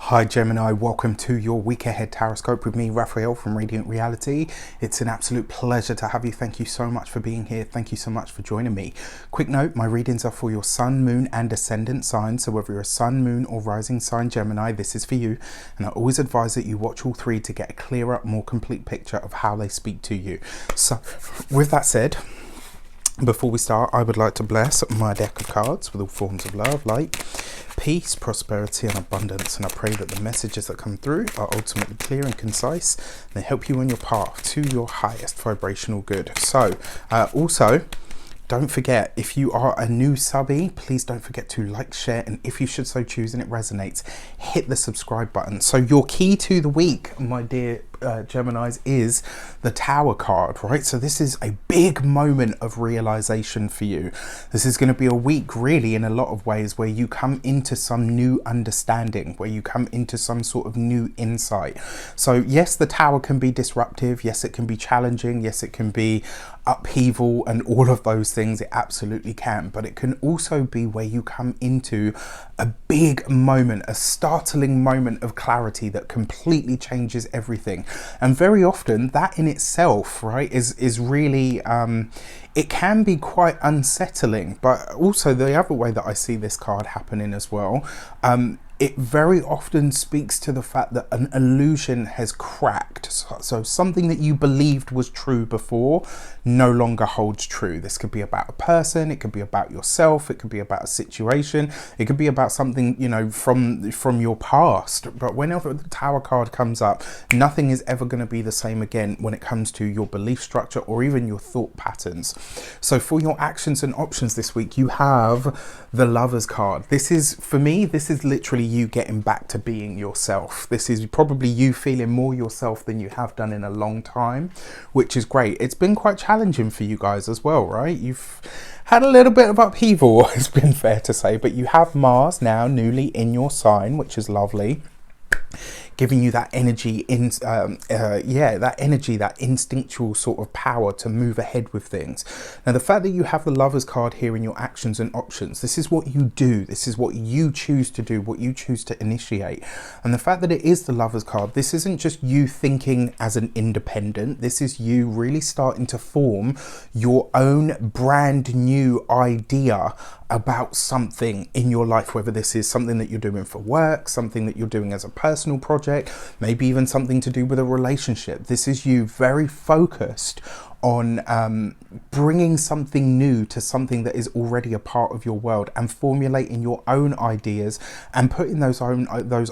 Hi Gemini, welcome to your week ahead Taroscope with me, Raphael from Reydiant Reality. It's an absolute pleasure to have you. Thank you so much for being here. Thank you so much for joining me. Quick note, my readings are for your sun, moon and ascendant signs. So whether you're a sun, moon or rising sign Gemini, this is for you. And I always advise that you watch all three to get a clearer, more complete picture of how they speak to you. So with that said, before we start, I would like to bless my deck of cards with all forms of love, light, peace, prosperity and abundance, and I pray that the messages that come through are ultimately clear and concise and they help you on your path to your highest vibrational good. So also don't forget, if you are a new subby, please don't forget to like, share, and if you should so choose and it resonates, hit the subscribe button. So your key to the week, my dear Geminis, is the Tower card, right? So this is a big moment of realization for you. This is going to be a week really in a lot of ways where you come into some new understanding, where you come into some sort of new insight. So yes, the Tower can be disruptive. Yes, it can be challenging. Yes, it can be upheaval and all of those things. It absolutely can. But it can also be where you come into a big moment, a startling moment of clarity that completely changes everything. And very often that in itself, right, is really it can be quite unsettling. But also the other way that I see this card happening as well, it very often speaks to the fact that an illusion has cracked. So something that you believed was true before no longer holds true. This could be about a person, it could be about yourself, it could be about a situation, it could be about something, you know, from your past. But whenever the Tower card comes up, nothing is ever going to be the same again when it comes to your belief structure or even your thought patterns. So for your actions and options this week, you have the Lovers card. This is, for me, this is literally you getting back to being yourself. This is probably you feeling more yourself than you have done in a long time, which is great. It's been quite challenging for you guys as well, right? You've had a little bit of upheaval, it's been fair to say, but you have Mars now newly in your sign, which is lovely, giving you that energy that instinctual sort of power to move ahead with things. Now the fact that you have the Lovers card here in your actions and options, this is what you do, this is what you choose to do, what you choose to initiate. And the fact that it is the Lovers card, this isn't just you thinking as an independent, this is you really starting to form your own brand new idea about something in your life, whether this is something that you're doing for work, something that you're doing as a personal project, maybe even something to do with a relationship. This is you very focused on bringing something new to something that is already a part of your world and formulating your own ideas and putting those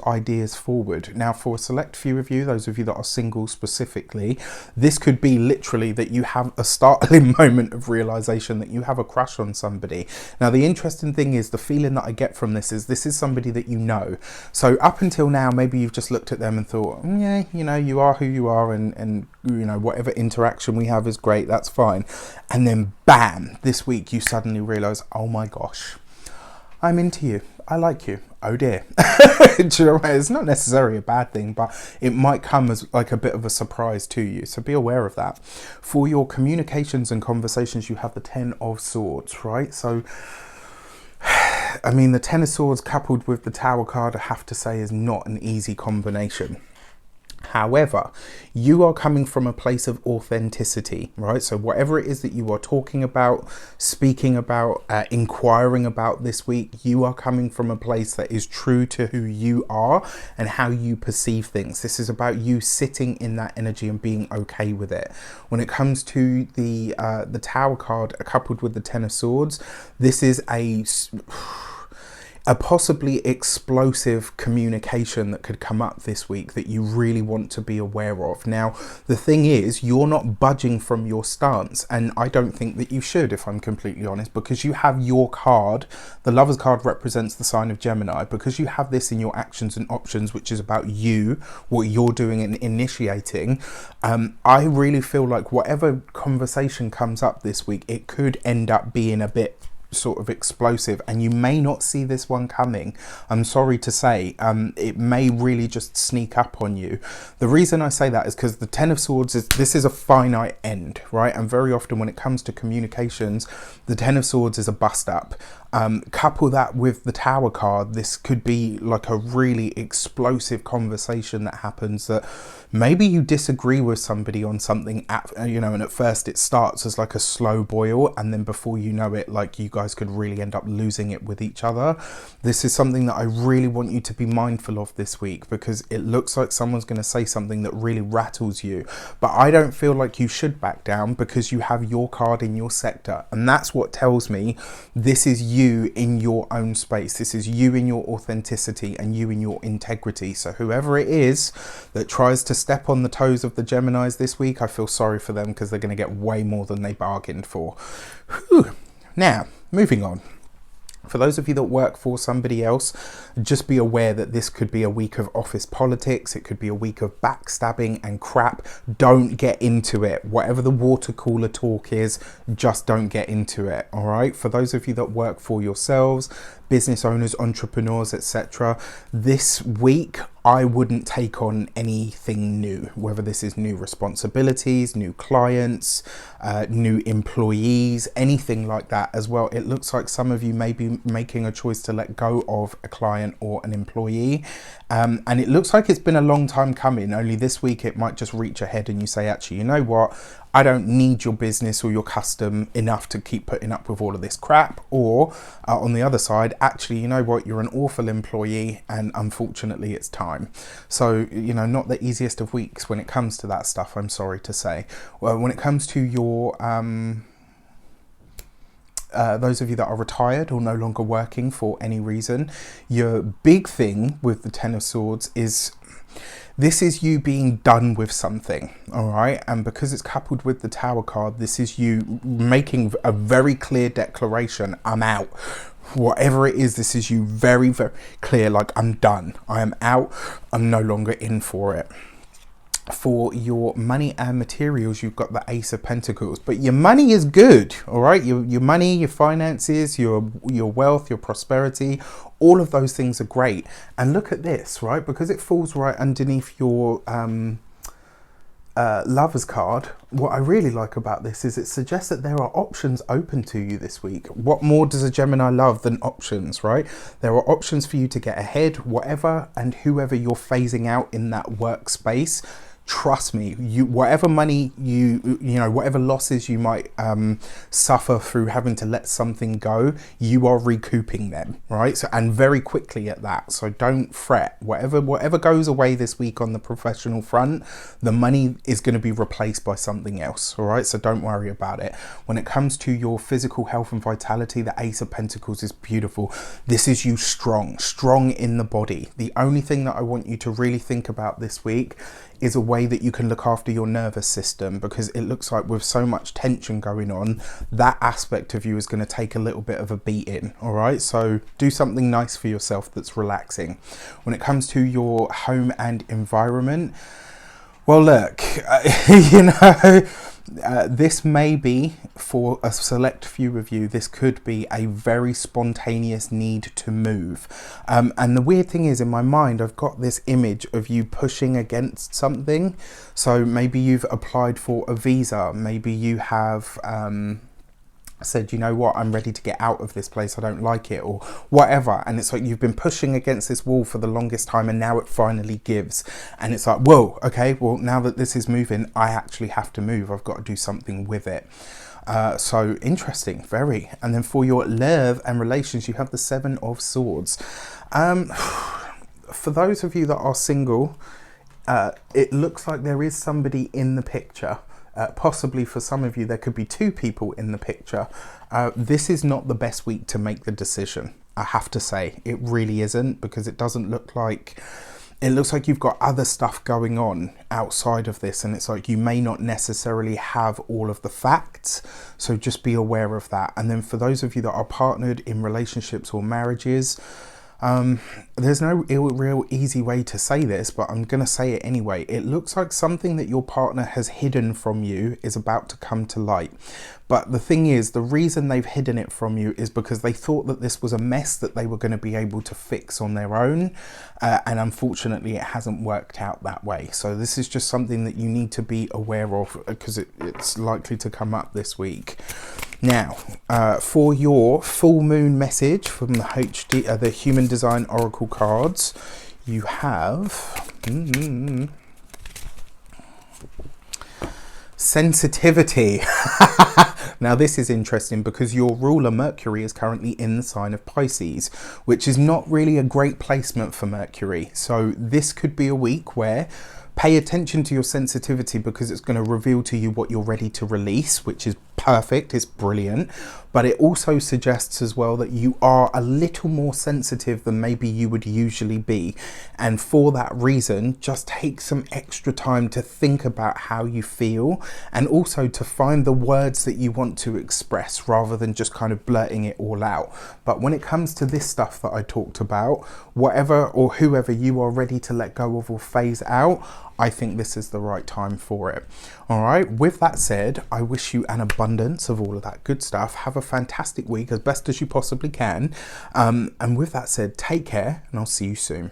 ideas forward. Now for a select few of you, those of you that are single specifically, this could be literally that you have a startling moment of realization that you have a crush on somebody. Now the interesting thing is, the feeling that I get from this is somebody that you know. So up until now, maybe you've just looked at them and thought, yeah, you know, you are who you are, and you know, whatever interaction we have is great, that's fine. And then bam, this week you suddenly realize, oh my gosh, I'm into you, I like you, oh dear. Do you know what? It's not necessarily a bad thing, but it might come as like a bit of a surprise to you, so be aware of that. For your communications and conversations, you have the Ten of Swords, right? So I mean, the Ten of Swords coupled with the Tower card, I have to say, is not an easy combination. However, you are coming from a place of authenticity, right? So whatever it is that you are talking about, speaking about, inquiring about this week, you are coming from a place that is true to who you are and how you perceive things. This is about you sitting in that energy and being okay with it. When it comes to the Tower card coupled with the Ten of Swords, this is a possibly explosive communication that could come up this week that you really want to be aware of. Now, the thing is, you're not budging from your stance, and I don't think that you should, if I'm completely honest, because you have your card. The Lovers card represents the sign of Gemini. Because you have this in your actions and options, which is about you, what you're doing and initiating, I really feel like whatever conversation comes up this week, it could end up being a bit sort of explosive, and you may not see this one coming. I'm sorry to say, it may really just sneak up on you. The reason I say that is because the Ten of Swords this is a finite end, right? And very often when it comes to communications, the Ten of Swords is a bust up. Couple that with the Tower card, this could be like a really explosive conversation that happens, that maybe you disagree with somebody on something and at first it starts as like a slow boil, and then before you know it, like, you guys could really end up losing it with each other. This is something that I really want you to be mindful of this week, because it looks like someone's going to say something that really rattles you, but I don't feel like you should back down, because you have your card in your sector, and that's what tells me this is you in your own space. This is you in your authenticity and you in your integrity. So whoever it is that tries to step on the toes of the Geminis this week, I feel sorry for them, because they're going to get way more than they bargained for. Whew. Now, moving on. For those of you that work for somebody else, just be aware that this could be a week of office politics. It could be a week of backstabbing and crap. Don't get into it. Whatever the water cooler talk is, just don't get into it. All right. For those of you that work for yourselves, business owners, entrepreneurs, etc., this week I wouldn't take on anything new, whether this is new responsibilities, new clients, new employees, anything like that as well. It looks like some of you may be making a choice to let go of a client or an employee, and it looks like it's been a long time coming. Only this week it might just reach ahead and you say, actually, you know what, I don't need your business or your custom enough to keep putting up with all of this crap. Or on the other side, actually, you know what, you're an awful employee and unfortunately it's time. So, not the easiest of weeks when it comes to that stuff, I'm sorry to say. Well, when it comes to your those of you that are retired or no longer working for any reason, your big thing with the Ten of Swords is this is you being done with something, all right? And because it's coupled with the Tower card, this is you making a very clear declaration. I'm out. Whatever it is, this is you very, very clear, like, I'm done. I am out. I'm no longer in for it. For your money and materials, you've got the Ace of Pentacles, but your money is good, all right? Your money, your finances, your wealth, your prosperity, all of those things are great. And look at this, right? Because it falls right underneath your Lover's card. What I really like about this is it suggests that there are options open to you this week. What more does a Gemini love than options, right? There are options for you to get ahead, whatever and whoever you're phasing out in that workspace. Trust me, whatever money whatever losses you might suffer through having to let something go, you are recouping them, right? So, and very quickly at that. So don't fret. Whatever goes away this week on the professional front, the money is going to be replaced by something else, all right? So don't worry about it. When it comes to your physical health and vitality, the Ace of Pentacles is beautiful. This is you strong in the body. The only thing that I want you to really think about this week is a way that you can look after your nervous system, because it looks like with so much tension going on, that aspect of you is going to take a little bit of a beating, all right? So do something nice for yourself that's relaxing. When it comes to your home and environment, well, look, this may be, for a select few of you, this could be a very spontaneous need to move. And the weird thing is, in my mind, I've got this image of you pushing against something. So maybe you've applied for a visa. Maybe you have said, you know what, I'm ready to get out of this place, I don't like it, or whatever. And it's like you've been pushing against this wall for the longest time, and now it finally gives. And it's like, whoa, okay, well, now that this is moving, I actually have to move. I've got to do something with it. So interesting, very. And then for your love and relations, you have the Seven of Swords. For those of you that are single, it looks like there is somebody in the picture. Possibly for some of you, there could be two people in the picture. This is not the best week to make the decision, I have to say. It really isn't, because it doesn't look like... It looks like you've got other stuff going on outside of this, and it's like you may not necessarily have all of the facts, so just be aware of that. And then for those of you that are partnered in relationships or marriages, there's no real easy way to say this, but I'm going to say it anyway. It looks like something that your partner has hidden from you is about to come to light. But the thing is, the reason they've hidden it from you is because they thought that this was a mess that they were going to be able to fix on their own. And unfortunately, it hasn't worked out that way. So this is just something that you need to be aware of, because it's likely to come up this week. Now, for your full moon message from the the Human Design Oracle cards, you have sensitivity. Now this is interesting because your ruler Mercury is currently in the sign of Pisces, which is not really a great placement for Mercury. So this could be a week where pay attention to your sensitivity, because it's going to reveal to you what you're ready to release, which is perfect, it's brilliant. But it also suggests as well that you are a little more sensitive than maybe you would usually be. And for that reason, just take some extra time to think about how you feel, and also to find the words that you want to express rather than just kind of blurting it all out. But when it comes to this stuff that I talked about, whatever or whoever you are ready to let go of or phase out, I think this is the right time for it. All right, with that said, I wish you an abundance of all of that good stuff. Have a fantastic week as best as you possibly can. And with that said, take care, and I'll see you soon.